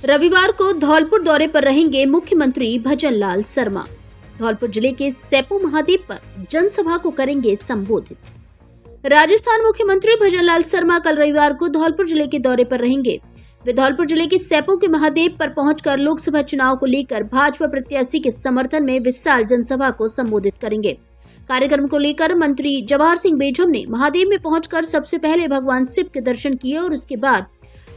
रविवार को धौलपुर दौरे पर रहेंगे मुख्यमंत्री भजनलाल शर्मा। धौलपुर जिले के सेपू महादेव पर जनसभा को करेंगे संबोधित। राजस्थान मुख्यमंत्री भजनलाल शर्मा कल रविवार को धौलपुर जिले के दौरे पर रहेंगे। वे धौलपुर जिले के सेपू के महादेव पर पहुंचकर लोकसभा चुनाव को लेकर भाजपा प्रत्याशी के समर्थन में विशाल जनसभा को संबोधित करेंगे। कार्यक्रम को लेकर मंत्री जवाहर सिंह बेझम ने महादेव में पहुंचकर सबसे पहले भगवान शिव के दर्शन किए और उसके बाद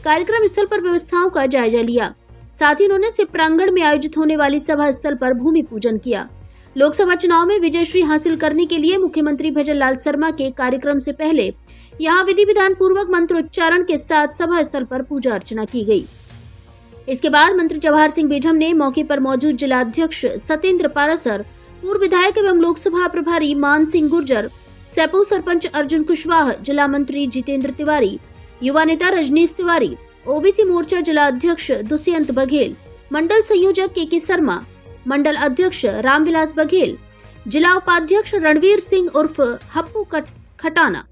कार्यक्रम स्थल पर व्यवस्थाओं का जायजा लिया। साथ ही उन्होंने शिव प्रांगण में आयोजित होने वाली सभा स्थल पर भूमि पूजन किया। लोकसभा चुनाव में विजयश्री हासिल करने के लिए मुख्यमंत्री भजनलाल शर्मा के कार्यक्रम से पहले यहां विधि विधान पूर्वक मंत्रोच्चारण के साथ सभा स्थल पर पूजा अर्चना की गई। इसके बाद मंत्री जवाहर सिंह बेझम ने मौके पर मौजूद जिला अध्यक्ष सत्येंद्र पारासर, पूर्व विधायक एवं लोकसभा प्रभारी मान सिंह गुर्जर, सेपू सरपंच अर्जुन कुशवाहा, जिला मंत्री जितेंद्र तिवारी, युवा नेता रजनीश तिवारी, ओबीसी मोर्चा जिला अध्यक्ष दुष्यंत बघेल, मंडल संयोजक के शर्मा, मंडल अध्यक्ष रामविलास बघेल, जिला उपाध्यक्ष रणवीर सिंह उर्फ हप्पू खटाना,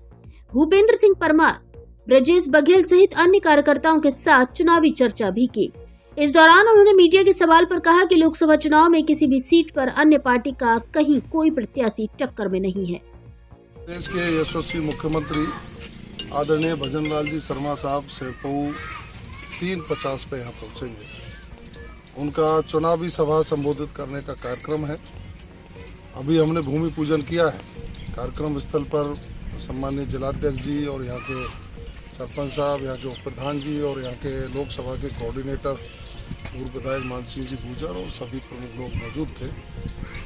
भूपेंद्र सिंह परमार, ब्रजेश बघेल सहित अन्य कार्यकर्ताओं के साथ चुनावी चर्चा भी की। इस दौरान उन्होंने मीडिया के सवाल पर कहा कि लोकसभा चुनाव में किसी भी सीट पर अन्य पार्टी का कहीं कोई प्रत्याशी टक्कर में नहीं है। देश के यशस्वी मुख्यमंत्री आदरणीय भजनलाल जी शर्मा साहब सेपू 3:50 पे यहाँ पहुँचेंगे। उनका चुनावी सभा संबोधित करने का कार्यक्रम है। अभी हमने भूमि पूजन किया है। कार्यक्रम स्थल पर सम्मानित जिलाध्यक्ष जी और यहाँ के सरपंच साहब, यहाँ के उप प्रधान जी और यहाँ के लोकसभा के कोऑर्डिनेटर पूर्व विधायक मान सिंह जी गुर्जर और सभी प्रमुख लोग मौजूद थे।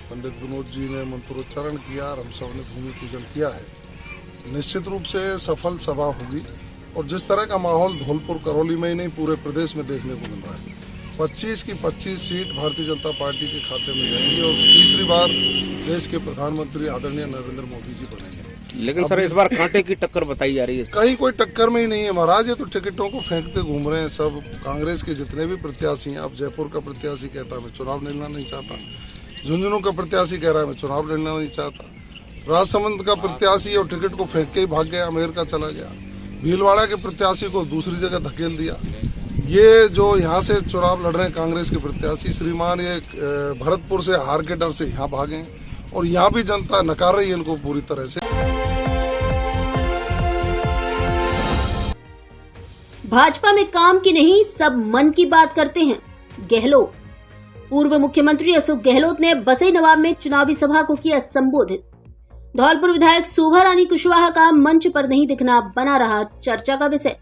पंडित विनोद जी ने मंत्रोच्चारण किया और हम सब ने भूमि पूजन किया है। निश्चित रूप से सफल सभा होगी और जिस तरह का माहौल धौलपुर करौली में ही नहीं पूरे प्रदेश में देखने को मिल रहा है, 25 की 25 सीट भारतीय जनता पार्टी के खाते में जाएंगी और तीसरी बार देश के प्रधानमंत्री आदरणीय नरेंद्र मोदी जी बनेंगे। लेकिन सर इस बार कांटे की टक्कर बताई जा रही है। कहीं कोई टक्कर में ही नहीं है महाराज, ये तो टिकटों को फेंकते घूम रहे हैं सब। कांग्रेस के जितने भी प्रत्याशी हैं, अब जयपुर का प्रत्याशी कहता है मैं चुनाव लड़ना नहीं चाहता, झुंझुनू का प्रत्याशी कह रहा है मैं चुनाव लड़ना नहीं चाहता, राजसमंद का प्रत्याशी और टिकट को फेंक के ही भाग गया, अमेरिका चला गया, भीलवाड़ा के प्रत्याशी को दूसरी जगह धकेल दिया। ये जो यहाँ से चुनाव लड़ रहे हैं कांग्रेस के प्रत्याशी श्रीमान, ये भरतपुर से हार के डर से यहाँ भागे और यहाँ भी जनता नकार रही है इनको पूरी तरह से। भाजपा में काम की नहीं, सब मन की बात करते हैं, गहलोत। पूर्व मुख्यमंत्री अशोक गहलोत ने बसई नवाब में चुनावी सभा को किया संबोधित। धौलपुर विधायक शोभा रानी कुशवाहा का मंच पर नहीं दिखना बना रहा चर्चा का विषय।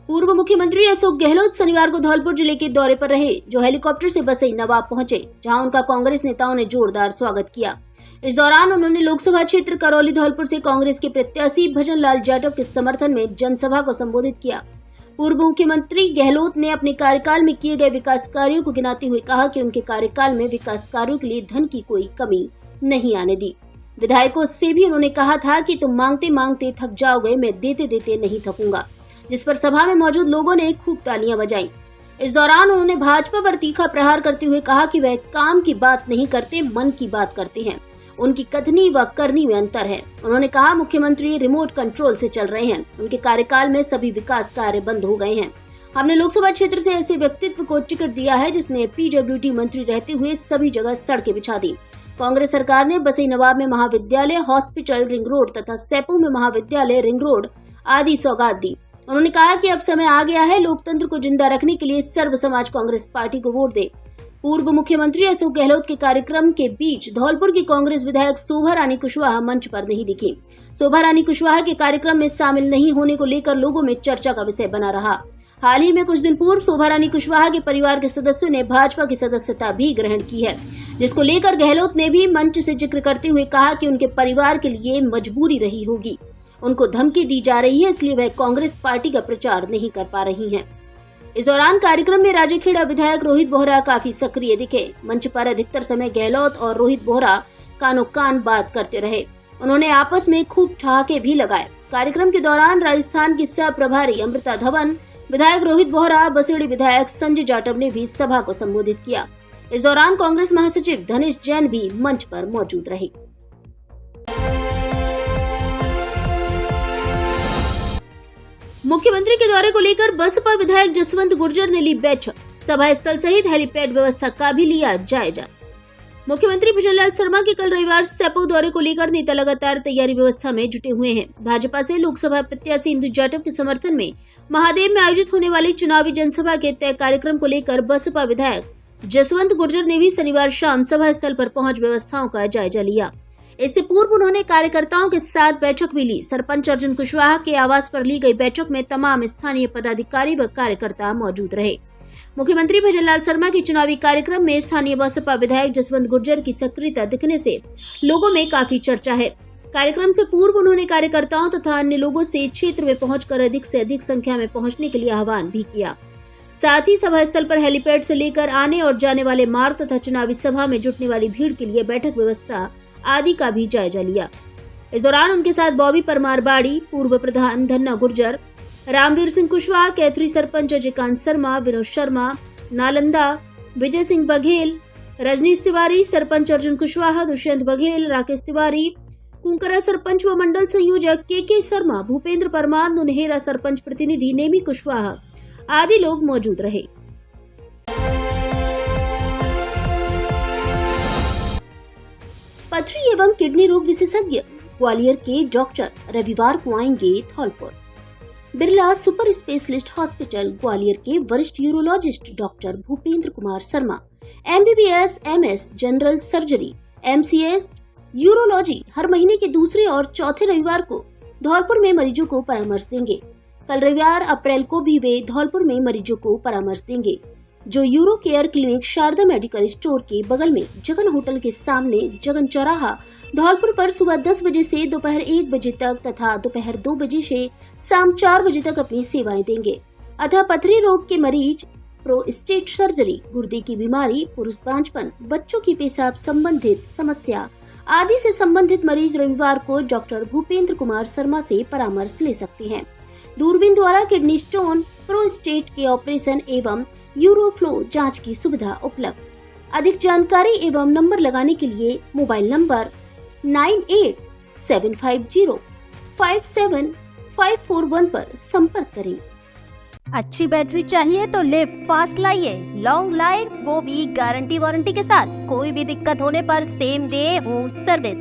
पूर्व मुख्यमंत्री अशोक गहलोत शनिवार को धौलपुर जिले के दौरे पर रहे, जो हेलीकॉप्टर से बसई नवाब पहुंचे, जहां उनका कांग्रेस नेताओं ने जोरदार स्वागत किया। इस दौरान उन्होंने लोकसभा क्षेत्र करौली धौलपुर से कांग्रेस के प्रत्याशी भजनलाल जाटव के समर्थन में जनसभा को संबोधित किया। पूर्व मुख्यमंत्री गहलोत ने अपने कार्यकाल में किए गए विकास कार्यों को गिनाते हुए कहा कि उनके कार्यकाल में विकास कार्यों के लिए धन की कोई कमी नहीं आने दी। विधायकों से भी उन्होंने कहा था कि तुम मांगते मांगते थक जाओगे, मैं देते देते नहीं थकूंगा, जिस पर सभा में मौजूद लोगों ने खूब तालियां बजाई। इस दौरान उन्होंने भाजपा पर तीखा प्रहार करते हुए कहा कि वह काम की बात नहीं करते, मन की बात करते हैं। उनकी कथनी व करनी में अंतर है। उन्होंने कहा मुख्यमंत्री रिमोट कंट्रोल से चल रहे हैं, उनके कार्यकाल में सभी विकास कार्य बंद हो गए हैं। हमने लोकसभा क्षेत्र से ऐसे व्यक्तित्व को टिकट दिया है जिसने पीडब्ल्यूडी मंत्री रहते हुए सभी जगह सड़कें बिछा दी। कांग्रेस सरकार ने बसई नवाब में महाविद्यालय, हॉस्पिटल रिंग रोड तथा सेपू में महाविद्यालय रिंग रोड आदि सौगात दी। उन्होंने कहा कि अब समय आ गया है लोकतंत्र को जिंदा रखने के लिए सर्व समाज कांग्रेस पार्टी को वोट दे। पूर्व मुख्यमंत्री अशोक गहलोत के कार्यक्रम के बीच धौलपुर की कांग्रेस विधायक शोभा रानी कुशवाहा मंच पर नहीं दिखी। शोभा रानी कुशवाहा के कार्यक्रम में शामिल नहीं होने को लेकर लोगों में चर्चा का विषय बना रहा। हाल ही में कुछ दिन पूर्व शोभा रानी कुशवाहा के परिवार के सदस्यों ने भाजपा की सदस्यता भी ग्रहण की है, जिसको लेकर गहलोत ने भी मंच से जिक्र करते हुए कहा कि उनके परिवार के लिए मजबूरी रही होगी, उनको धमकी दी जा रही है, इसलिए वह कांग्रेस पार्टी का प्रचार नहीं कर पा रही हैं। इस दौरान कार्यक्रम में राजखेड़ा विधायक रोहित बोहरा काफी सक्रिय दिखे। मंच पर अधिकतर समय गहलोत और रोहित बोहरा कानो कान बात करते रहे। उन्होंने आपस में खूब ठहाके भी लगाए। कार्यक्रम के दौरान राजस्थान की सह प्रभारी अमृता धवन, विधायक रोहित बोहरा, बसेड़ी विधायक संजय जाटव ने भी सभा को संबोधित किया। इस दौरान कांग्रेस महासचिव धनेश जैन भी मंच पर मौजूद रहे। मुख्यमंत्री के दौरे को लेकर बसपा विधायक जसवंत गुर्जर ने ली बैठक। सभा स्थल सहित हेलीपैड व्यवस्था का भी लिया जायजा। मुख्यमंत्री भजनलाल शर्मा के कल रविवार सेपऊ दौरे को लेकर नेता लगातार तैयारी व्यवस्था में जुटे हुए हैं। भाजपा से लोकसभा प्रत्याशी इंदु जाटव के समर्थन में महादेव में आयोजित होने वाली चुनावी जनसभा के तय कार्यक्रम को लेकर बसपा विधायक जसवंत गुर्जर ने भी शनिवार शाम सभा स्थल पर पहुंच व्यवस्थाओं का जायजा लिया। इससे पूर्व उन्होंने कार्यकर्ताओं के साथ बैठक भी ली। सरपंच अर्जुन कुशवाहा के आवास पर ली गई बैठक में तमाम स्थानीय पदाधिकारी व कार्यकर्ता मौजूद रहे। मुख्यमंत्री भजनलाल शर्मा के चुनावी कार्यक्रम में स्थानीय बसपा विधायक जसवंत गुर्जर की सक्रियता दिखने से लोगों में काफी चर्चा है। कार्यक्रम से पूर्व उन्होंने कार्यकर्ताओं तथा अन्य लोगों से क्षेत्र में पहुंचकर अधिक से अधिक संख्या में पहुंचने के लिए आह्वान भी किया। साथ ही सभा स्थल पर हेलीपैड से लेकर आने और जाने वाले मार्ग तथा चुनावी सभा में जुटने वाली भीड़ के लिए बैठक व्यवस्था आदि का भी जायजा लिया। इस दौरान उनके साथ बॉबी परमार बाड़ी, पूर्व प्रधान धन्ना गुर्जर, रामवीर सिंह कुशवाहा, कैथरी सरपंच अजयकांत शर्मा, विनोद शर्मा, नालंदा, विजय सिंह बघेल, रजनीश तिवारी, सरपंच अर्जुन कुशवाहा, दुष्यंत बघेल, राकेश तिवारी, कुंकरा सरपंच व मंडल संयोजक के शर्मा, भूपेंद्र परमार, नुनहेरा सरपंच प्रतिनिधि नेमी कुशवाहा आदि लोग मौजूद रहे। पथरी एवं किडनी रोग विशेषज्ञ ग्वालियर के डॉक्टर रविवार को आएंगे Dholpur. Birla super specialist hospital Gwalior के वरिष्ठ urologist doctor Bhupendra Kumar Sharma MBBS MS general surgery MCS urology हर महीने के दूसरे और चौथे रविवार को धौलपुर में मरीजों को परामर्श देंगे। कल रविवार अप्रैल को भी वे धौलपुर में मरीजों को परामर्श देंगे, जो Euro Care Clinic Sharda Medical Store के बगल में जगन होटल के सामने जगन चौराहा धौलपुर पर सुबह 10 बजे से दोपहर 1 बजे तक तथा दोपहर 2 बजे से शाम 4 बजे तक अपनी सेवाएं देंगे। अतः पथरी रोग के मरीज, प्रोस्टेट सर्जरी, गुर्दे की बीमारी, पुरुष बांझपन, बच्चों की पेशाब संबंधित समस्या आदि से संबंधित मरीज रविवार को डॉक्टर भूपेंद्र कुमार शर्मा से परामर्श ले सकते हैं। दूरबीन द्वारा किडनी स्टोन, प्रोस्टेट के ऑपरेशन एवं यूरोफ्लो जांच की सुविधा उपलब्ध। अधिक जानकारी एवं नंबर लगाने के लिए मोबाइल नंबर 9875057541 पर संपर्क करें। अच्छी बैटरी चाहिए तो लिव फास्ट लाइए, लॉन्ग लाइफ, वो भी गारंटी वारंटी के साथ। कोई भी दिक्कत होने पर सेम डे होम सर्विस।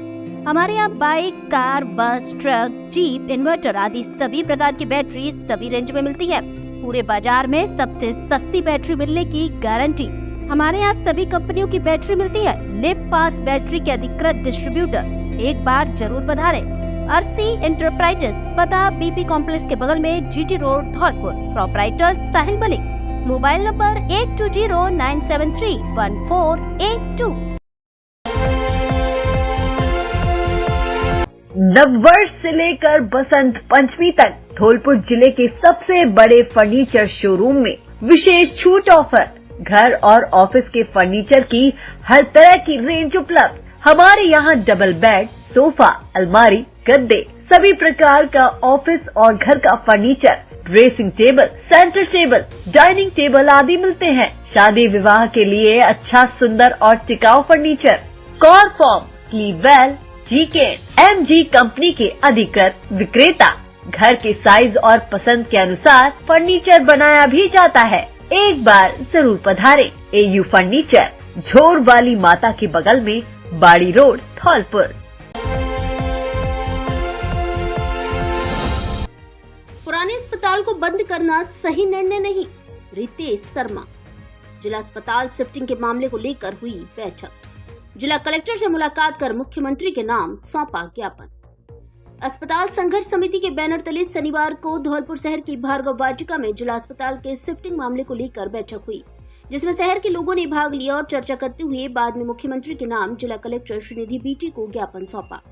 हमारे यहाँ बाइक, कार, बस, ट्रक, जीप, इन्वर्टर आदि सभी प्रकार की बैटरी सभी रेंज में मिलती है। पूरे बाजार में सबसे सस्ती बैटरी मिलने की गारंटी। हमारे यहाँ सभी कंपनियों की बैटरी मिलती है। लिव फास्ट बैटरी के अधिकृत डिस्ट्रीब्यूटर, एक बार जरूर पधारें। अर्सी इंटरप्राइजेस, पता BP कॉम्प्लेक्स के बगल में GT road Dholpur. Proprietor Sahil Malik. Mobile number 8209731482। नववर्ष से लेकर बसंत पंचमी तक धौलपुर जिले के सबसे बड़े फर्नीचर शोरूम में विशेष छूट ऑफर। घर और ऑफिस के फर्नीचर की हर तरह की रेंज उपलब्ध। हमारे यहाँ डबल बेड, सोफा, अलमारी, गद्दे, सभी प्रकार का ऑफिस और घर का furniture, dressing table, centre table, dining table आदि मिलते हैं। शादी विवाह के लिए अच्छा, सुंदर और टिकाऊ फर्नीचर। कॉरफॉर्म, क्लीवेल, GK MG कंपनी के अधिकृत विक्रेता। घर के साइज और पसंद के अनुसार फर्नीचर बनाया भी जाता है। एक बार जरूर पधारें। AU फर्नीचर, झोर वाली माता के बगल में, बाड़ी रोड, धौलपुर। पुराने अस्पताल को बंद करना सही निर्णय नहीं, रितेश शर्मा। जिला अस्पताल शिफ्टिंग के मामले को लेकर हुई बैठक। जिला कलेक्टर से मुलाकात कर मुख्यमंत्री के नाम सौंपा ज्ञापन। अस्पताल संघर्ष समिति के बैनर तले शनिवार को धौलपुर शहर की भार्गव वाटिका में जिला अस्पताल के शिफ्टिंग मामले को लेकर बैठक हुई, जिसमें शहर के लोगों ने भाग लिया और चर्चा करते हुए बाद में मुख्यमंत्री के नाम जिला कलेक्टर श्रीनिधि BT को ज्ञापन सौंपा।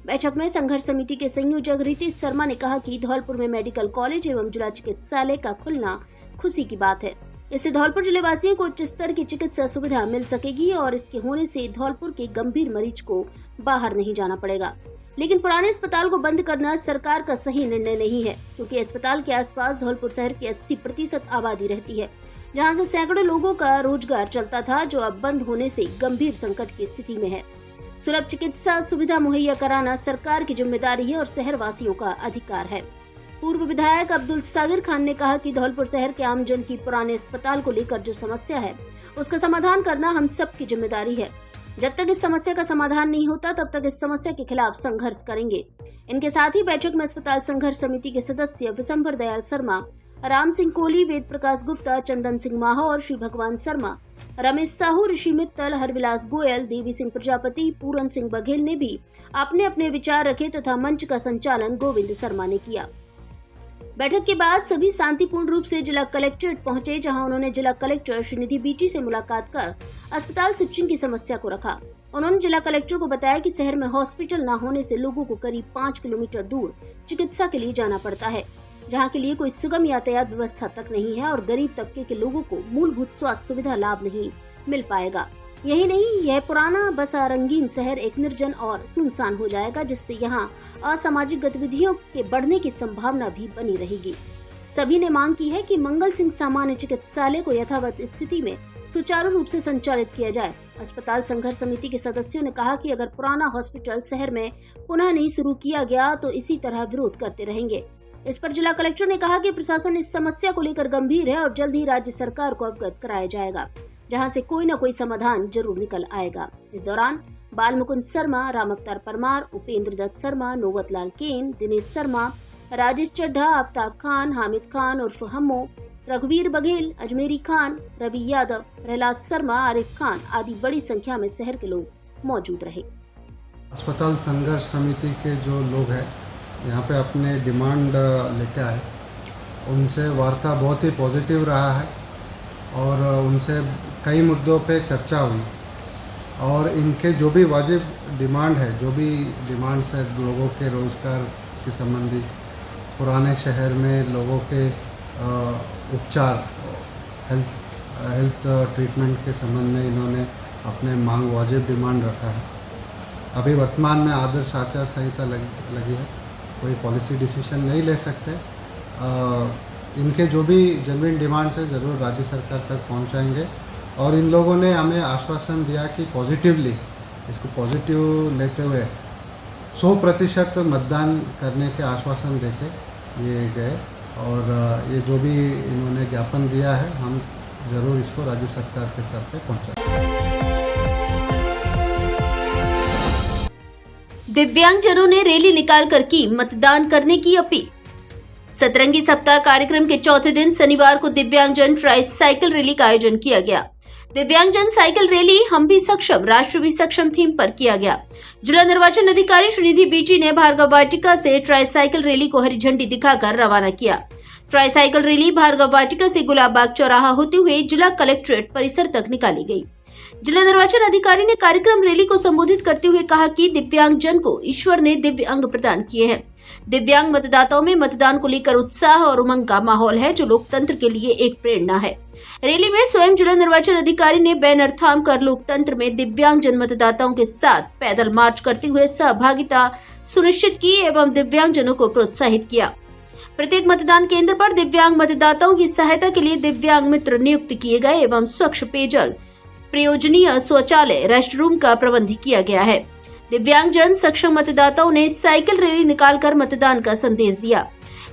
बैठक में संघर्ष समिति के संयोजक रितेश शर्मा ने कहा कि धौलपुर में मेडिकल कॉलेज एवं जिला चिकित्सालय का खुलना खुशी की बात है। इससे धौलपुर जिले वासियों को उच्च स्तर की चिकित्सा सुविधा मिल सकेगी और इसके होने से धौलपुर के गंभीर मरीज को बाहर नहीं जाना पड़ेगा। लेकिन पुराने अस्पताल को बंद करना सरकार का सही निर्णय नहीं है, क्योंकि अस्पताल के आसपास धौलपुर शहर की 80% आबादी रहती है, जहां से सैकड़ों लोगों का रोजगार चलता था, जो अब बंद होने से गंभीर संकट की स्थिति में है। सुलभ चिकित्सा सुविधा मुहैया कराना सरकार की जिम्मेदारी है और शहर वासियों का अधिकार है। पूर्व विधायक अब्दुल सागिर खान ने कहा कि धौलपुर शहर के आमजन की पुराने अस्पताल को लेकर जो समस्या है उसका समाधान करना हम सबकी जिम्मेदारी है। जब तक इस समस्या का समाधान नहीं होता तब तक इस समस्या के खिलाफ संघर्ष करेंगे। इनके साथ ही बैठक में अस्पताल संघर्ष समिति के सदस्य विशंबर दयाल शर्मा, राम सिंह कोहली, वेद प्रकाश गुप्ता, चंदन सिंह माहो और श्री भगवान शर्मा, रमेश साहू, ऋषि मित्तल, हरविलास गोयल, देवी सिंह प्रजापति, पूरन सिंह बघेल ने भी अपने अपने विचार रखे तथा मंच का संचालन गोविंद शर्मा ने किया। बैठक के बाद सभी शांतिपूर्ण रूप से जिला कलेक्ट्रेट पहुंचे, जहां उन्होंने जिला कलेक्टर श्रीनिधि बीटी से मुलाकात कर अस्पताल शिफ्टिंग की समस्या को रखा। उन्होंने जिला कलेक्टर को बताया कि शहर में हॉस्पिटल न होने से लोगों को करीब 5 किलोमीटर दूर चिकित्सा के लिए जाना पड़ता है, जहां के लिए कोई सुगम यातायात व्यवस्था तक नहीं है और गरीब तबके के लोगों को मूलभूत स्वास्थ्य सुविधा लाभ नहीं मिल पाएगा। यही नहीं, यह पुराना बसा रंगीन शहर एक निर्जन और सुनसान हो जाएगा, जिससे यहाँ असामाजिक गतिविधियों के बढ़ने की संभावना भी बनी रहेगी। सभी ने मांग की है कि मंगल सिंह सामान्य चिकित्सालय को यथावत स्थिति में सुचारू रूप से संचालित किया जाए। अस्पताल संघर्ष समिति के सदस्यों ने कहा कि अगर पुराना हॉस्पिटल शहर में पुनः नहीं शुरू किया गया तो इसी तरह विरोध करते रहेंगे। इस पर जिला कलेक्टर ने कहा कि प्रशासन इस समस्या को लेकर गंभीर है और जल्द ही राज्य सरकार को अवगत कराया जाएगा, जहां से कोई न कोई समाधान जरूर निकल आएगा। इस दौरान बाल मुकुंद शर्मा, राम अवतार परमार, उपेंद्र दत्त शर्मा, नोबत लाल केन, दिनेश शर्मा, राजेश चड्ढा, आफ्ताब खान, हामिद खान उर्फ हम्मो, रघुवीर बघेल, अजमेरी खान, रवि यादव, प्रहलाद शर्मा, आरिफ खान आदि बड़ी संख्या में शहर के लोग मौजूद रहे। अस्पताल संघर्ष समिति के जो लोग हैं यहाँ पे अपने डिमांड लेके आए, उनसे वार्ता बहुत ही पॉजिटिव रहा है और उनसे कई मुद्दों पे चर्चा हुई और इनके जो भी वाजिब डिमांड है, जो भी डिमांड्स है लोगों के रोज़गार के संबंधी, पुराने शहर में लोगों के उपचार, हेल्थ ट्रीटमेंट के संबंध में इन्होंने अपने मांग वाजिब डिमांड रखा है। अभी वर्तमान में आदर्श आचार संहिता लगी है, कोई पॉलिसी डिसीजन नहीं ले सकते। इनके जो भी जेन्युइन डिमांड्स है ज़रूर राज्य सरकार तक पहुंचाएंगे और इन लोगों ने हमें आश्वासन दिया कि पॉजिटिवली इसको पॉजिटिव लेते हुए 100% मतदान करने के आश्वासन देके ये गए और ये जो भी इन्होंने ज्ञापन दिया है हम ज़रूर इसको राज्य सरकार के स्तर पे पहुंचाएंगे। दिव्यांगजनों ने रैली निकालकर की मतदान करने की अपील। सतरंगी सप्ताह कार्यक्रम के चौथे दिन शनिवार को दिव्यांगजन ट्राई साइकिल रैली का आयोजन किया गया। दिव्यांगजन साइकिल रैली हम भी सक्षम, राष्ट्र भी सक्षम थीम पर किया गया। जिला निर्वाचन अधिकारी श्रीनिधि बीटी ने भार्गव वाटिका से ट्राई साइकिल रैली को हरी झंडी दिखाकर रवाना किया। ट्राई साइकिल रैली भार्गव वाटिका से गुलाब बाग चौराहा होते हुए जिला कलेक्ट्रेट परिसर तक निकाली गई। जिला निर्वाचन अधिकारी ने कार्यक्रम रैली को संबोधित करते हुए कहा कि दिव्यांगजन को ईश्वर ने दिव्य अंग प्रदान किए हैं। दिव्यांग मतदाताओं में मतदान को लेकर उत्साह और उमंग का माहौल है, जो लोकतंत्र के लिए एक प्रेरणा है। रैली में स्वयं जिला निर्वाचन अधिकारी ने बैनर थाम कर लोकतंत्र में दिव्यांगजन मतदाताओं के साथ पैदल मार्च करते हुए सहभागिता सुनिश्चित की एवं दिव्यांगजनों को प्रोत्साहित किया। प्रत्येक मतदान केंद्र पर दिव्यांग मतदाताओं की सहायता के लिए दिव्यांग मित्र नियुक्त किए गए एवं स्वच्छ पेयजल, प्रयोजनीय शौचालय, रेस्ट रूम का प्रबंध किया गया है। दिव्यांगजन सक्षम मतदाताओं ने साइकिल रैली निकालकर मतदान का संदेश दिया।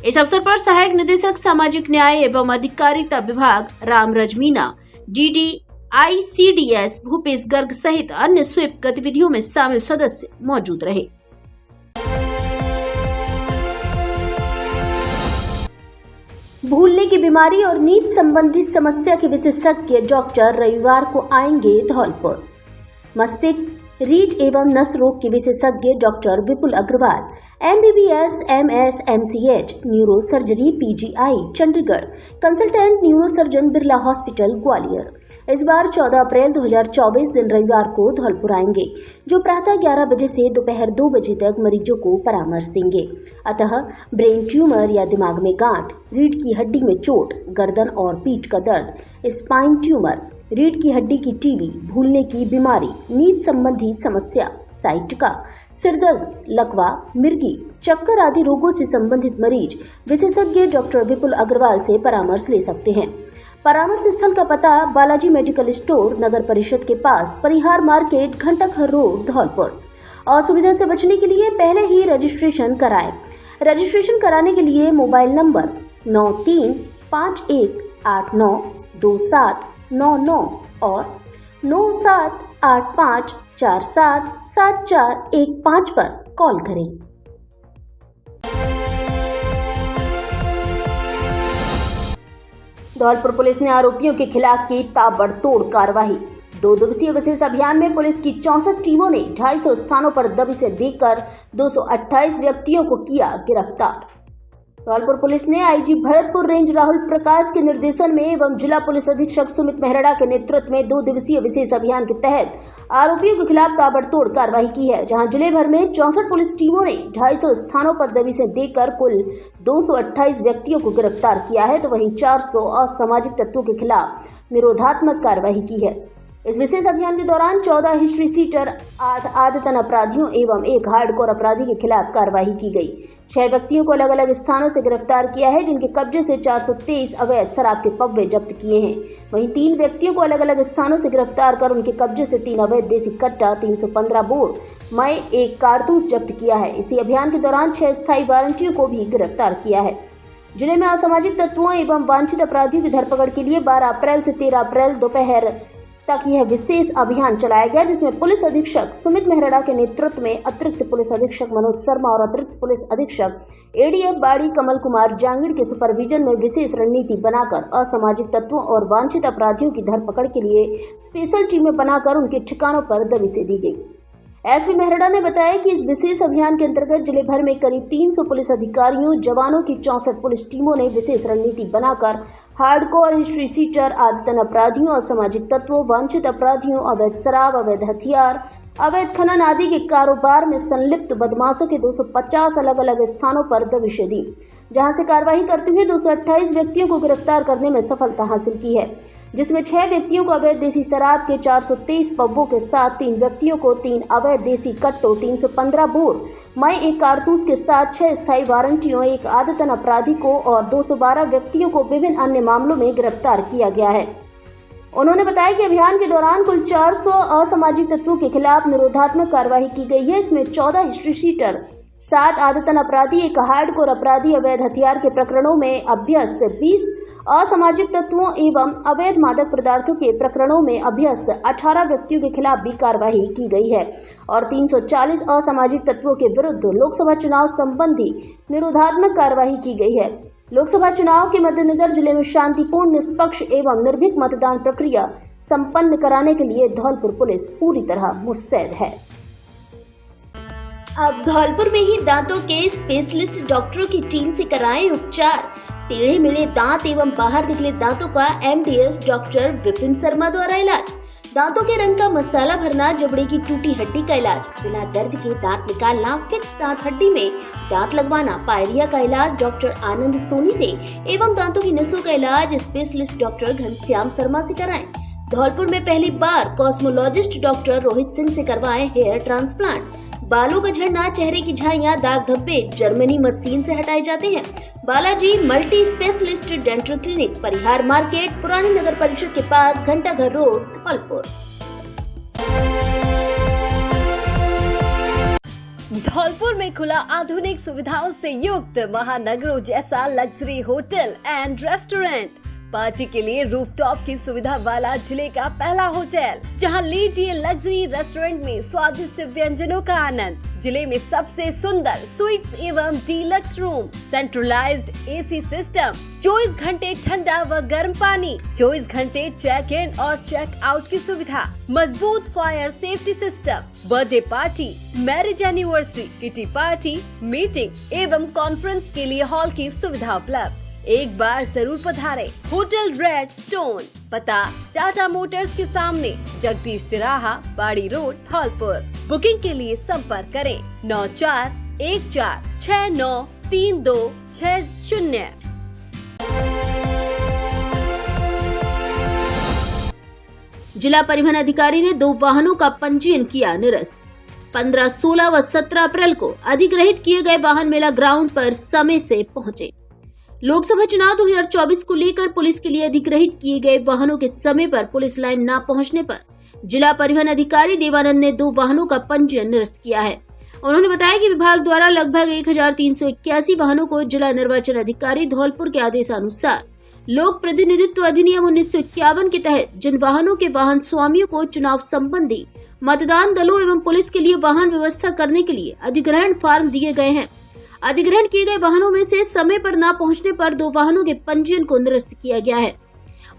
इस अवसर पर सहायक निदेशक सामाजिक न्याय एवं अधिकारिता विभाग राम रजमीना, डीडी ICDS भूपेश गर्ग सहित अन्य स्वीप गतिविधियों में शामिल सदस्य मौजूद रहे। भूलने की बीमारी और नींद संबंधी समस्या के विशेषज्ञ डॉक्टर रविवार को आएंगे धौलपुर। मस्तिष्क, रीढ़ एवं नस रोग के विशेषज्ञ doctor Vipul Agarwal, MBBS, MS, MCH, neuro surgery PGI Chandigarh, consultant neuro surgeon Birla hospital Gwalior. इस बार 14 अप्रैल 2024 दिन रविवार को धौलपुर आएंगे, जो प्रातः 11 बजे से दोपहर 2 बजे तक मरीजों को परामर्श देंगे। अतः ब्रेन ट्यूमर या दिमाग में गांठ, रीढ़ की हड्डी में चोट, गर्दन और पीठ का दर्द, स्पाइन ट्यूमर, रीढ़ की हड्डी की टीबी, भूलने की बीमारी, नींद संबंधी समस्या, साइटिका, सिरदर्द, लकवा, मिर्गी, चक्कर आदि रोगों से संबंधित मरीज विशेषज्ञ डॉक्टर विपुल अग्रवाल से परामर्श ले सकते हैं। परामर्श स्थल का पता बालाजी मेडिकल स्टोर, नगर परिषद के पास, परिहार मार्केट, घंटाघर रोड, धौलपुर। असुविधा से बचने के लिए पहले ही रजिस्ट्रेशन कराएं। रजिस्ट्रेशन कराने के लिए मोबाइल नंबर 9351892799 और 9785477415 पर कॉल करें। धौलपुर पुलिस ने आरोपियों के खिलाफ की ताबड़तोड़ कार्रवाई। 2 दिवसीय विशेष अभियान में पुलिस की 64 टीमों ने 250 स्थानों पर दबिशें देकर 228 व्यक्तियों को किया गिरफ्तार। धौलपुर पुलिस ने आईजी भरतपुर रेंज राहुल प्रकाश के निर्देशन में एवं जिला पुलिस अधीक्षक सुमित मेहरड़ा के नेतृत्व में 2 दिवसीय विशेष अभियान के तहत आरोपियों के खिलाफ ताबड़तोड़ कार्रवाई की है, जहां जिले भर में 64 पुलिस टीमों ने 250 स्थानों पर दबिशें देकर कुल 228 व्यक्तियों को गिरफ्तार किया है, तो वहीं 400 असामाजिक तत्वों के खिलाफ निरोधात्मक कार्रवाई की है। इस विशेष अभियान के दौरान 14 हिस्ट्री सीटर, 8 आदतन अपराधियों एवं 1 हार्डकोर अपराधी के खिलाफ कार्रवाई की गई। 6 व्यक्तियों को अलग अलग स्थानों से गिरफ्तार किया है, जिनके कब्जे से 423 अवैध शराब के पव्वे जब्त किए हैं। वहीं 3 व्यक्तियों को अलग अलग स्थानों से गिरफ्तार कर उनके कब्जे से 3 अवैध देसी कट्टा, 315 बोर मय 1 कारतूस जब्त किया है। इसी अभियान के दौरान 6 स्थायी वारंटियों को भी गिरफ्तार किया है। जिले में असामाजिक तत्वों एवं वांछित अपराधियों की धरपकड़ के लिए 12 अप्रैल से 13 अप्रैल दोपहर तक यह विशेष अभियान चलाया गया, जिसमें पुलिस अधीक्षक सुमित मेहरड़ा के नेतृत्व में अतिरिक्त पुलिस अधीक्षक मनोज शर्मा और अतिरिक्त पुलिस अधीक्षक एडीएफ बाड़ी कमल कुमार जांगिड़ के सुपरविजन में विशेष रणनीति बनाकर असामाजिक तत्वों और वांछित अपराधियों की धरपकड़ के लिए स्पेशल टीमें बनाकर उनके ठिकानों पर दबिशें दी गई। एसपी मेहरड़ा ने बताया कि इस विशेष अभियान के अंतर्गत जिले भर में करीब 300 पुलिस अधिकारियों, जवानों की 64 पुलिस टीमों ने विशेष रणनीति बनाकर हार्डकोर, हिस्ट्री सीटर, आदतन अपराधियों, असामाजिक तत्वों, वांछित अपराधियों, अवैध शराब, अवैध हथियार, अवैध खनन आदि के कारोबार में संलिप्त बदमाशों के 250 अलग अलग स्थानों पर दबिशें दी, जहां से कार्रवाई करते हुए 228 व्यक्तियों को गिरफ्तार करने में सफलता हासिल की है, जिसमें 6 व्यक्तियों को अवैध देसी शराब के 423 पव्वों के साथ, 3 व्यक्तियों को 3 अवैध देसी कट्टों, 315 बोर मय 1 कारतूस के साथ, 6 स्थायी वारंटियों, 1 आदतन अपराधी को और 212 व्यक्तियों को विभिन्न अन्य मामलों में गिरफ्तार किया गया है। उन्होंने बताया कि अभियान के दौरान कुल 400 असामाजिक तत्वों के खिलाफ निरोधात्मक कार्रवाई की गई है। इसमें 14 हिस्ट्री शीटर, 7 आदतन अपराधी, 1 हार्डकोर अपराधी, अवैध हथियार के प्रकरणों में अभ्यस्त 20 असामाजिक तत्वों एवं अवैध मादक पदार्थों के प्रकरणों में अभ्यस्त 18 व्यक्तियों के खिलाफ भी कार्रवाई की गई है और 340 असामाजिक तत्वों के विरुद्ध लोकसभा चुनाव संबंधी निरोधात्मक कार्रवाई की गई है। लोकसभा चुनाव के मद्देनजर जिले में शांतिपूर्ण, निष्पक्ष एवं निर्भीक मतदान प्रक्रिया संपन्न कराने के लिए धौलपुर पुलिस पूरी तरह मुस्तैद है। अब धौलपुर में ही दांतों के स्पेशलिस्ट डॉक्टरों की टीम से कराएं उपचार। टेढ़े मेढ़े दांत एवं बाहर निकले दांतों का एमडीएस डॉक्टर विपिन शर्मा द्वारा इलाज। दांतों के रंग का मसाला भरना, जबड़े की टूटी हड्डी का इलाज, बिना दर्द के दांत निकालना, फिक्स दांत हड्डी में दांत लगवाना, पायरिया का इलाज डॉक्टर आनंद सोनी से एवं दांतों की नसों का इलाज स्पेशलिस्ट डॉक्टर घनश्याम शर्मा से कराएं। धौलपुर में पहली बार कॉस्मोलॉजिस्ट डॉक्टर रोहित सिंह से करवाएं हेयर ट्रांसप्लांट। बालों का झड़ना, चेहरे की झाइयां, दाग धब्बे जर्मनी मशीन से हटाए जाते हैं। Balaji multi specialist dental clinic, Parihar market, पुरानी नगर परिषद के पास, घंटाघर रोड, धौलपुर। धौलपुर में खुला आधुनिक सुविधाओं से युक्त महानगरों जैसा luxury hotel and restaurant. Party के लिए रूफटॉप की सुविधा वाला जिले का पहला होटल, जहां लीजिए लग्जरी रेस्टोरेंट में स्वादिष्ट व्यंजनों का आनंद। जिले में सबसे सुंदर स्वीट्स एवं deluxe room, centralised AC system, 24 घंटे ठंडा व गर्म पानी, 24 घंटे चेक इन और चेक आउट की सुविधा, मजबूत fire safety system, birthday party, marriage anniversary, kitty party, meeting एवं कॉन्फ्रेंस के लिए हॉल की सुविधा उपलब्ध। एक बार जरूर पधारें। होटल रेड स्टोन, पता टाटा मोटर्स के सामने, जगदीश तिराहा, बाड़ी रोड, धौलपुर। बुकिंग के लिए संपर्क करें 9414693260। जिला परिवहन अधिकारी ने 2 वाहनों का पंजीयन किया निरस्त। 15, 16 व 17 अप्रैल को अधिग्रहित किए गए वाहन मेला ग्राउंड पर समय से पहुंचे। लोकसभा चुनाव 2024 को लेकर पुलिस के लिए अधिग्रहित किए गए वाहनों के समय पर पुलिस लाइन न पहुंचने पर जिला परिवहन अधिकारी देवानंद ने 2 वाहनों का पंजीयन निरस्त किया है। उन्होंने बताया कि विभाग द्वारा लगभग 1381 वाहनों को जिला निर्वाचन अधिकारी धौलपुर के आदेशानुसार लोक प्रतिनिधित्व अधिनियम 1951 के तहत जिन वाहनों के वाहन स्वामियों को चुनाव संबंधी मतदान दलों एवं पुलिस के लिए वाहन व्यवस्था करने के लिए अधिग्रहण फार्म दिए गए हैं। अधिग्रहण किए गए वाहनों में से समय पर न पहुंचने पर 2 वाहनों के पंजीयन को निरस्त किया गया है।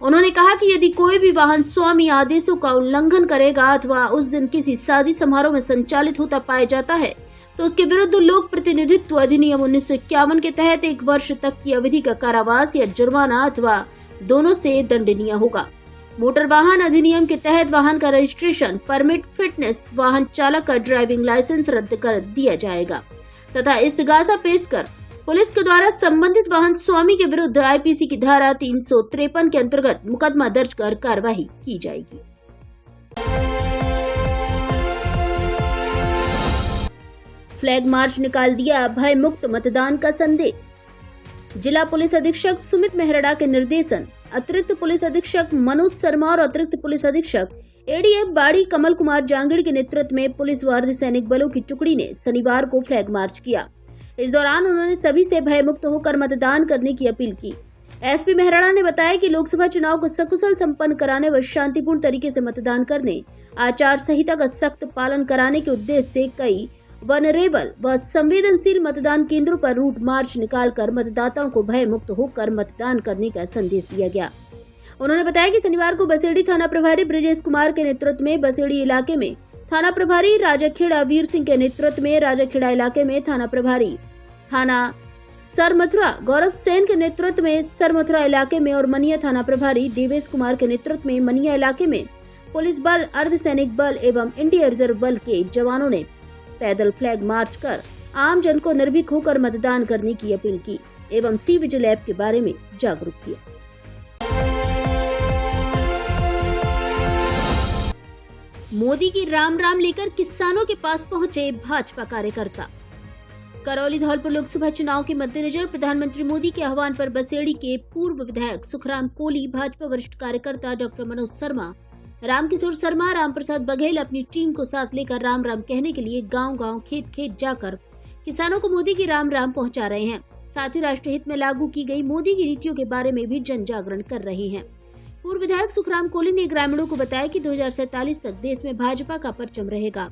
उन्होंने कहा कि यदि कोई भी वाहन स्वामी आदेशों का उल्लंघन करेगा अथवा उस दिन किसी शादी समारोह में संचालित होता पाया जाता है तो उसके विरुद्ध लोक प्रतिनिधित्व अधिनियम 1951 के तहत 1 वर्ष तक की अवधि का कारावास या जुर्माना अथवा दोनों से दंडनीय होगा। मोटर वाहन अधिनियम के तहत वाहन का रजिस्ट्रेशन, परमिट, फिटनेस, वाहन चालक का ड्राइविंग लाइसेंस रद्द कर दिया जाएगा तथा इस्तिगासा पेश कर पुलिस के द्वारा संबंधित वाहन स्वामी के विरुद्ध आईपीसी की धारा 353 के अंतर्गत मुकदमा दर्ज कर कार्रवाई की जाएगी। फ्लैग मार्च निकाल दिया भय मुक्त मतदान का संदेश। जिला पुलिस अधीक्षक सुमित मेहरड़ा के निर्देशन, अतिरिक्त पुलिस अधीक्षक मनोज शर्मा और अतिरिक्त पुलिस अधीक्षक एडीएफ बाड़ी कमल कुमार जांगड़ के नेतृत्व में पुलिस व अर्धसैनिक बलों की टुकड़ी ने शनिवार को फ्लैग मार्च किया। इस दौरान उन्होंने सभी से भयमुक्त होकर मतदान करने की अपील की। एसपी मेहरड़ा ने बताया कि लोकसभा चुनाव को सकुशल संपन्न कराने व शांतिपूर्ण तरीके से मतदान करने, आचार संहिता का सख्त पालन कराने के उद्देश्य से कई वनरेबल व संवेदनशील मतदान केंद्रों पर रूट मार्च निकालकर मतदाताओं को भय मुक्त होकर मतदान करने का संदेश दिया गया। उन्होंने बताया कि शनिवार को बसेड़ी थाना प्रभारी ब्रजेश कुमार के नेतृत्व में बसेड़ी इलाके में, थाना प्रभारी राजाखेड़ा वीर सिंह के नेतृत्व में राजाखेड़ा इलाके में थाना प्रभारी थाना सरमथुरा गौरव सेन के नेतृत्व में सरमथुरा इलाके में और मनिया थाना प्रभारी देवेश कुमार के नेतृत्व में मनिया इलाके में पुलिस बल, अर्धसैनिक बल एवं इंडियन रिजर्व बल के जवानों ने पैदल फ्लैग मार्च कर आम जन को निर्भीक होकर मतदान करने की अपील की एवं सी विजिल ऐप के बारे में जागरूक किया। मोदी की राम राम लेकर किसानों के पास पहुंचे भाजपा कार्यकर्ता। करौली धौलपुर लोकसभा चुनाव के मद्देनजर प्रधानमंत्री मोदी के आह्वान पर बसेड़ी के पूर्व विधायक सुखराम कोली, भाजपा वरिष्ठ कार्यकर्ता डॉक्टर मनोज शर्मा, रामकिशोर शर्मा, रामप्रसाद बघेल अपनी टीम को साथ लेकर राम राम कहने के लिए गांव-गांव, खेत-खेत जाकर किसानों को मोदी की राम राम पहुंचा रहे हैं। साथ ही राष्ट्र हित में लागू की गई मोदी की नीतियों के बारे में भी जन जागरण कर रहे हैं। पूर्व विधायक सुखराम कोली ने ग्रामीणों को बताया कि 2047 तक देश में भाजपा का परचम रहेगा।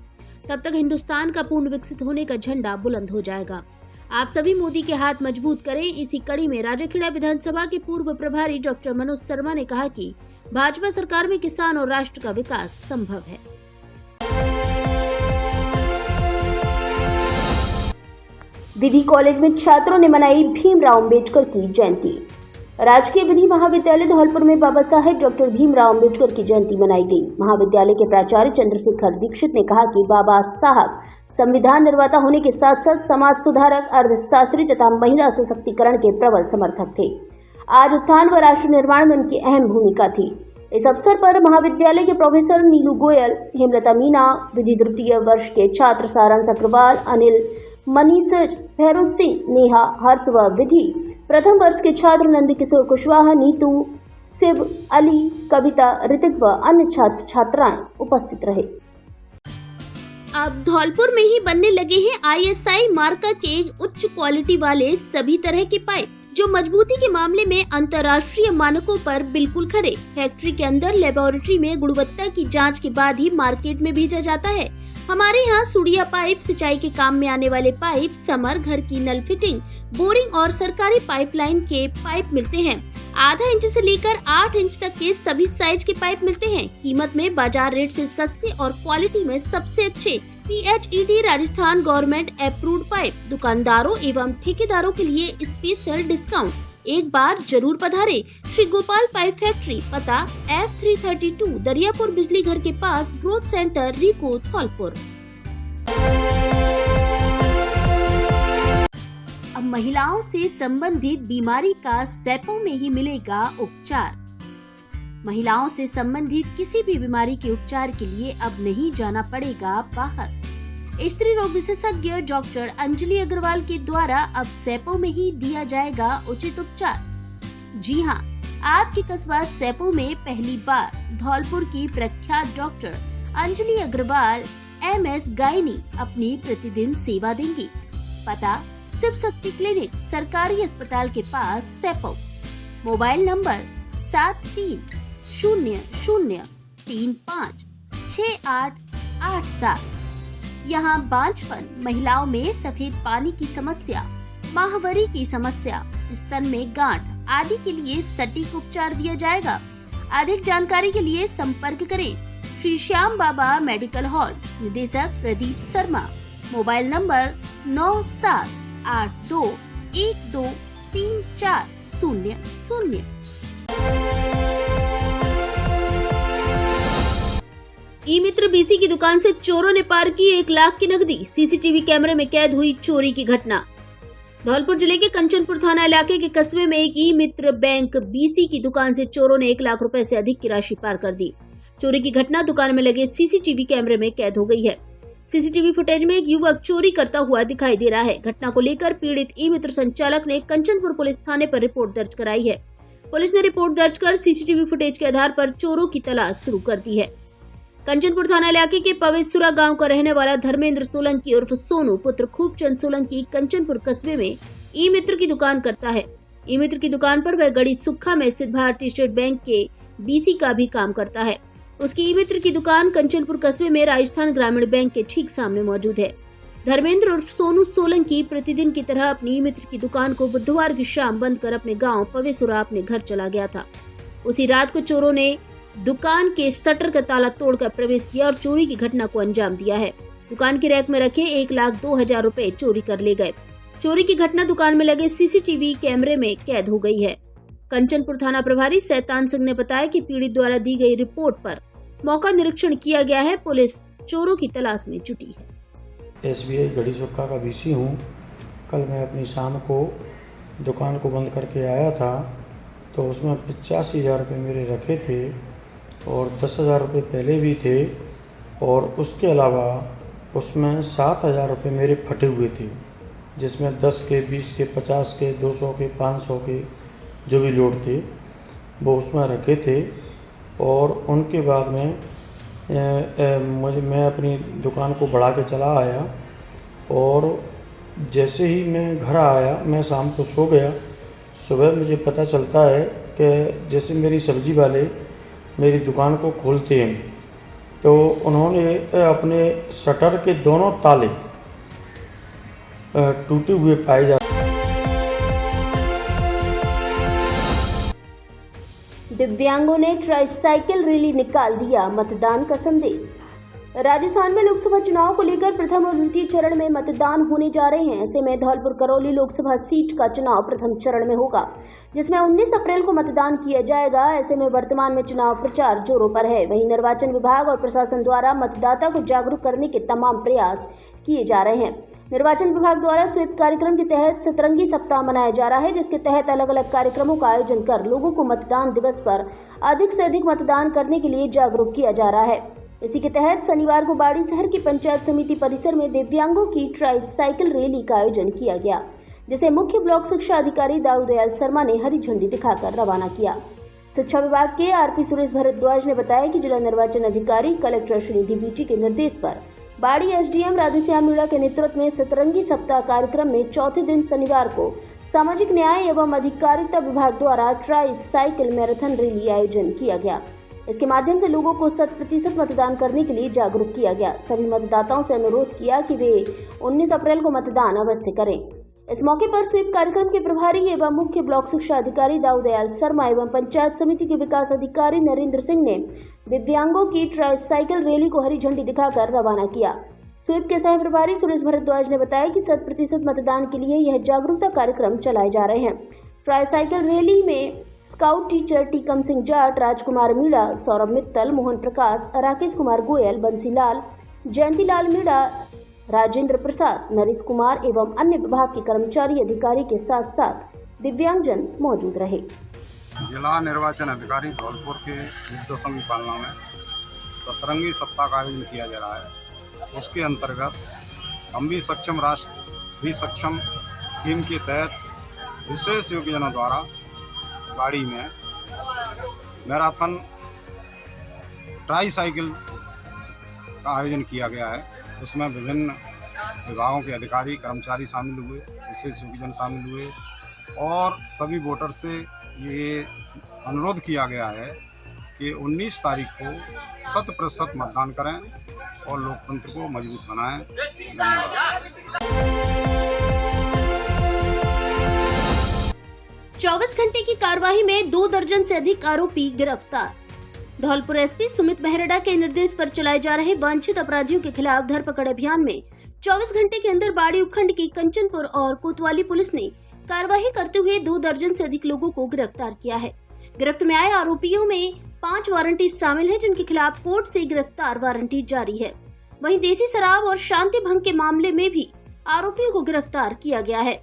तब तक हिंदुस्तान का पूर्ण विकसित होने का झंडा बुलंद हो जाएगा। आप सभी मोदी के हाथ मजबूत करें। इसी कड़ी में राजाखेड़ा विधानसभा के पूर्व प्रभारी डॉक्टर मनोज शर्मा ने कहा कि भाजपा सरकार में किसान और राष्ट्र का विकास संभव है। विधि कॉलेज में छात्रों ने मनाई भीमराव अम्बेडकर की जयंती। राजकीय विधि महाविद्यालय धौलपुर में बाबा साहेब डॉक्टर भीमराव अम्बेडकर की जयंती मनाई गई। महाविद्यालय के प्राचार्य चंद्रशेखर दीक्षित ने कहा कि बाबा साहब संविधान निर्माता होने के साथ साथ समाज सुधारक, अर्थशास्त्री तथा महिला सशक्तिकरण के प्रबल समर्थक थे। आज उत्थान व राष्ट्र निर्माण में उनकी अहम भूमिका थी। इस अवसर पर महाविद्यालय के प्रोफेसर नीलू गोयल, हेमलता मीना, विधि तृतीय वर्ष के छात्र सारांश अग्रवाल, अनिल, मनीष, भैरव सिंह, नेहा, हर्ष व विधि प्रथम वर्ष के छात्र नंद किशोर कुशवाहा, नीतू, शिव, अली, कविता, ऋतिक व अन्य छात्र छात्राएं उपस्थित रहे। अब धौलपुर में ही बनने लगे हैं ISI मार्का के उच्च क्वालिटी वाले सभी तरह के पाइप, जो मजबूती के मामले में अंतर्राष्ट्रीय मानकों पर बिल्कुल खरे। फैक्ट्री के अंदर लेबोरेटरी में गुणवत्ता की जांच के बाद ही मार्केट में भेजा जाता है। हमारे यहाँ सुड़िया पाइप, सिंचाई के काम में आने वाले पाइप, समर, घर की नल फिटिंग, बोरिंग और सरकारी पाइपलाइन के पाइप मिलते हैं। आधा इंच से लेकर 8 इंच तक के सभी साइज के पाइप मिलते हैं। कीमत में बाजार रेट से सस्ते और क्वालिटी में सबसे अच्छे PHED Rajasthan government approved pipe. दुकानदारों एवं ठेकेदारों के लिए स्पेशल डिस्काउंट। एक बार जरूर पधारे। श्री गोपाल पाइप फैक्ट्री, पता F332 दरियापुर बिजली घर के पास, ग्रोथ सेंटर, रिको, धौलपुर। अब महिलाओं से संबंधित बीमारी का सैपों में ही मिलेगा उपचार। महिलाओं से संबंधित किसी भी बीमारी के उपचार के लिए अब नहीं जाना पड़ेगा बाहर। स्त्री रोग विशेषज्ञ डॉक्टर अंजलि अग्रवाल के द्वारा अब सैपों में ही दिया जाएगा उचित उपचार। जी हां, आपके कस्बा सैपों में पहली बार धौलपुर की प्रख्यात doctor Anjali Agrawal MS gynae अपनी प्रतिदिन सेवा देंगी। पता शिव शक्ति क्लिनिक, सरकारी अस्पताल के पास, सैपौ। Mobile number 7300356887। यहाँ बांझपन, महिलाओं में सफेद पानी की समस्या, माहवारी की समस्या, स्तन में गांठ आदि के लिए सटीक उपचार दिया जाएगा। अधिक जानकारी के लिए संपर्क करें श्री श्याम बाबा मेडिकल हॉल, निदेशक Pradeep Sharma. Mobile number 9782123400। E Mitra BC की दुकान से चोरों ने पार की 1 लाख की नकदी। सीसीटीवी कैमरे में कैद हुई चोरी की घटना। धौलपुर जिले के कंचनपुर थाना इलाके के कस्बे में एक ई मित्र बैंक बीसी की दुकान से चोरों ने 1 लाख रुपए से अधिक की राशि पार कर दी। चोरी की घटना दुकान में लगे सीसीटीवी कैमरे में कैद हो गई है। सीसीटीवी फुटेज में एक युवक चोरी करता हुआ दिखाई दे रहा है। घटना को लेकर पीड़ित ई मित्र संचालक ने कंचनपुर पुलिस थाने पर रिपोर्ट दर्ज कराई है। पुलिस ने रिपोर्ट दर्ज कर सीसीटीवी फुटेज के आधार पर चोरों की तलाश शुरू कर दी है। कंचनपुर थाना इलाके के पवेसुरा गांव का रहने वाला धर्मेंद्र सोलंकी उर्फ सोनू पुत्र खूबचंद सोलंकी कंचनपुर कस्बे में ई मित्र की दुकान करता है। ई मित्र की दुकान पर वह गढ़ी सुक्खा में स्थित भारतीय स्टेट बैंक के बीसी का भी काम करता है। उसकी ई मित्र की दुकान कंचनपुर कस्बे में राजस्थान ग्रामीण बैंक के ठीक सामने मौजूद है। धर्मेंद्र उर्फ सोनू सोलंकी प्रतिदिन की तरह अपनी ई मित्र की दुकान को बुधवार की शाम बंद कर अपने गांव पवेसुरा अपने घर चला गया था। उसी रात को चोरों ने दुकान के शटर का ताला तोड़कर प्रवेश किया और चोरी की घटना को अंजाम दिया है। दुकान के रैक में रखे 1,02,000 रुपए चोरी कर ले गए। चोरी की घटना दुकान में लगे सीसीटीवी कैमरे में कैद हो गई है। कंचनपुर थाना प्रभारी सैतान सिंह ने बताया कि पीड़ित द्वारा दी गई रिपोर्ट पर मौका निरीक्षण किया गया है। पुलिस चोरों की तलाश में जुटी है। SBI गढ़ी सुक्खा का बीसी हूँ। कल मैं अपनी शाम को दुकान को बंद करके आया था तो उसमें 85,000 रुपये मेरे रखे थे और 10,000 रुपये पहले भी थे और उसके अलावा उसमें 7,000 रुपये मेरे फटे हुए थे, जिसमें 10 के, 20 के, 50 के, 200 के, 500 के जो भी लोड थे वो उसमें रखे थे। और उनके बाद में मैं अपनी दुकान को बढ़ा के चला आया और जैसे ही मैं घर आया मैं शाम को सो गया। सुबह मुझे पता चलता है कि जैसे मेरी सब्जी वाले मेरी दुकान को खोलते हैं तो उन्होंने अपने शटर के दोनों ताले टूटे हुए पाए जाते। दिव्यांगों ने ट्राईसाइकिल रैली निकाल दिया, मतदान का संदेश। राजस्थान में लोकसभा चुनाव को लेकर प्रथम और द्वितीय चरण में मतदान होने जा रहे हैं। ऐसे में धौलपुर करौली लोकसभा सीट का चुनाव प्रथम चरण में होगा, जिसमें 19 अप्रैल को मतदान किया जाएगा। ऐसे में वर्तमान में चुनाव प्रचार जोरों पर है। वहीं निर्वाचन विभाग और प्रशासन द्वारा मतदाता को जागरूक करने के तमाम प्रयास किए जा रहे हैं। निर्वाचन विभाग द्वारा स्वीप कार्यक्रम के तहत सतरंगी सप्ताह मनाया जा रहा है, जिसके तहत अलग अलग कार्यक्रमों का आयोजन कर लोगों को मतदान दिवस पर अधिक से अधिक मतदान करने के लिए जागरूक किया जा रहा है। इसी के तहत शनिवार को बाड़ी शहर की पंचायत समिति परिसर में दिव्यांगों की ट्राईसाइकिल रैली का आयोजन किया गया, जिसे मुख्य ब्लॉक शिक्षा अधिकारी दाऊदयाल शर्मा ने हरी झंडी दिखाकर रवाना किया। शिक्षा विभाग के RP सुरेश भारद्वाज ने बताया कि जिला निर्वाचन अधिकारी कलेक्टर श्रीनिधि बीटी के निर्देश पर बाड़ी SDM राधेश्याम मीणा के नेतृत्व में सतरंगी सप्ताह कार्यक्रम में चौथे दिन शनिवार को सामाजिक न्याय एवं अधिकारिता विभाग द्वारा ट्राईसाइकिल मैराथन रैली आयोजन किया गया। इसके माध्यम से लोगों को 100% मतदान करने के लिए जागरूक किया गया। सभी मतदाताओं से अनुरोध किया कि वे 19 अप्रैल को मतदान अवश्य करें। इस मौके पर स्वीप कार्यक्रम के प्रभारी एवं मुख्य ब्लॉक शिक्षा अधिकारी दाऊदयाल शर्मा एवं पंचायत समिति के विकास अधिकारी नरेंद्र सिंह ने दिव्यांगों की ट्राईसाइकिल रैली को हरी झंडी दिखाकर रवाना किया। स्वीप के सह प्रभारी सुरेश भारद्वाज ने बताया कि 100% मतदान के लिए यह जागरूकता कार्यक्रम चलाए जा रहे हैं। ट्राईसाइकिल रैली में स्काउट टीचर टीकम सिंह जाट, राजकुमार मीणा, सौरभ मित्तल, मोहन प्रकाश, राकेश कुमार गोयल, बंसीलाल, जयंतीलाल मीणा, राजेंद्र प्रसाद, नरेश कुमार एवं अन्य विभाग के कर्मचारी अधिकारी के साथ साथ दिव्यांगजन मौजूद रहे। जिला निर्वाचन अधिकारी धौलपुर के निर्देशों की पालना में सतरंगी सप्ताह का आयोजन किया जा रहा है। उसके अंतर्गत हम भी सक्षम राष्ट्र भी सक्षम थीम के तहत विशेष योगजनों द्वारा गाड़ी में मैराथन ट्राईसाइकिल का आयोजन किया गया है। उसमें विभिन्न विभागों के अधिकारी कर्मचारी शामिल हुए, विशेष योगीजन शामिल हुए और सभी वोटर से ये अनुरोध किया गया है कि 19 तारीख को 100% मतदान करें और लोकतंत्र को मजबूत बनाएं। धन्यवाद। 24 घंटे की कार्रवाई में 2 दर्जन से अधिक आरोपी गिरफ्तार। धौलपुर एसपी सुमित मेहरड़ा के निर्देश पर चलाए जा रहे वांछित अपराधियों के खिलाफ धरपकड़ अभियान में 24 घंटे के अंदर बाड़ी उपखंड की कंचनपुर और कोतवाली पुलिस ने कार्रवाई करते हुए 2 दर्जन से अधिक लोगों को गिरफ्तार किया है। गिरफ्त में आए आरोपियों में 5 वारंटी शामिल हैं, जिनके खिलाफ कोर्ट से गिरफ्तार वारंटी जारी है। वहीं देसी शराब और शांति भंग के मामले में भी आरोपियों को गिरफ्तार किया गया है।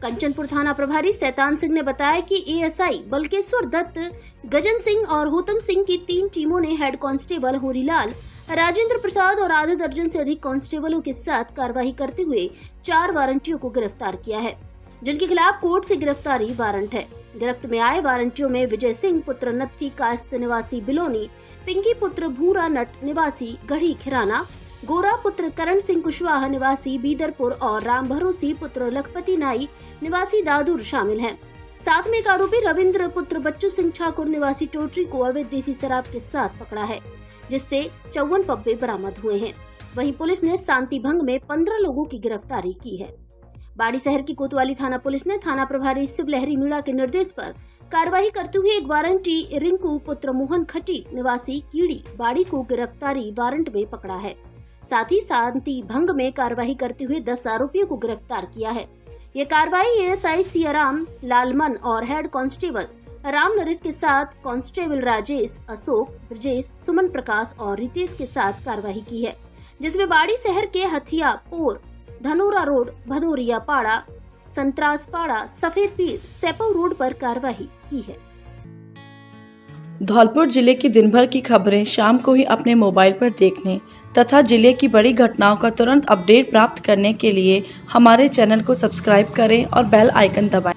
कंचनपुर थाना प्रभारी शैतान सिंह ने बताया कि एएसआई बल्केश्वर दत्त, गजन सिंह और होतम सिंह की 3 टीमों ने हेड कांस्टेबल होरीलाल, राजेंद्र प्रसाद और आधे दर्जन से अधिक कांस्टेबलों के साथ कार्रवाई करते हुए 4 वारंटियों को गिरफ्तार किया है, जिनके खिलाफ कोर्ट से गिरफ्तारी वारंट है। गिरफ्त में आए वारंटियों में विजय सिंह पुत्र नत्थी कास्त निवासी बिलोनी, पिंकी पुत्र भूरा नट निवासी गढ़ी खिराना, गोरा पुत्र करण सिंह कुशवाहा निवासी बीदरपुर और राम भरोसी पुत्र लखपति नाई निवासी दादुर शामिल हैं। साथ में एक आरोपी रविंद्र पुत्र बच्चू सिंह ठाकुर निवासी टोटरी को अवैध देसी शराब के साथ पकड़ा है, जिससे 54 पब्बे बरामद हुए हैं। वहीं पुलिस ने शांति भंग में 15 लोगों की गिरफ्तारी की है। बाड़ी शहर की कोतवाली थाना पुलिस ने थाना प्रभारी शिव लहरी मीणा के निर्देश पर कार्रवाई करते हुए एक वारंटी रिंकू पुत्र मोहन खटी निवासी कीड़ी बाड़ी को गिरफ्तारी वारंट में पकड़ा है। साथ ही शांति भंग में कार्रवाई करते हुए 10 आरोपियों को गिरफ्तार किया है। ये कार्रवाई एएसआई सियाराम लालमन और हेड कांस्टेबल राम नरेश के साथ कांस्टेबल राजेश, अशोक, ब्रजेश, सुमन प्रकाश और रितेश के साथ कार्रवाई की है, जिसमें बाड़ी शहर के हथिया पोर, धनोरा रोड, भदोरिया पाड़ा, संतरास पाड़ा, सफेद पीर, सेपो रोड पर कार्रवाई की है। धौलपुर जिले की दिन भर की खबरें शाम को ही अपने मोबाइल पर देखने तथा जिले की बड़ी घटनाओं का तुरंत अपडेट प्राप्त करने के लिए हमारे चैनल को सब्सक्राइब करें और बेल आइकन दबाएं।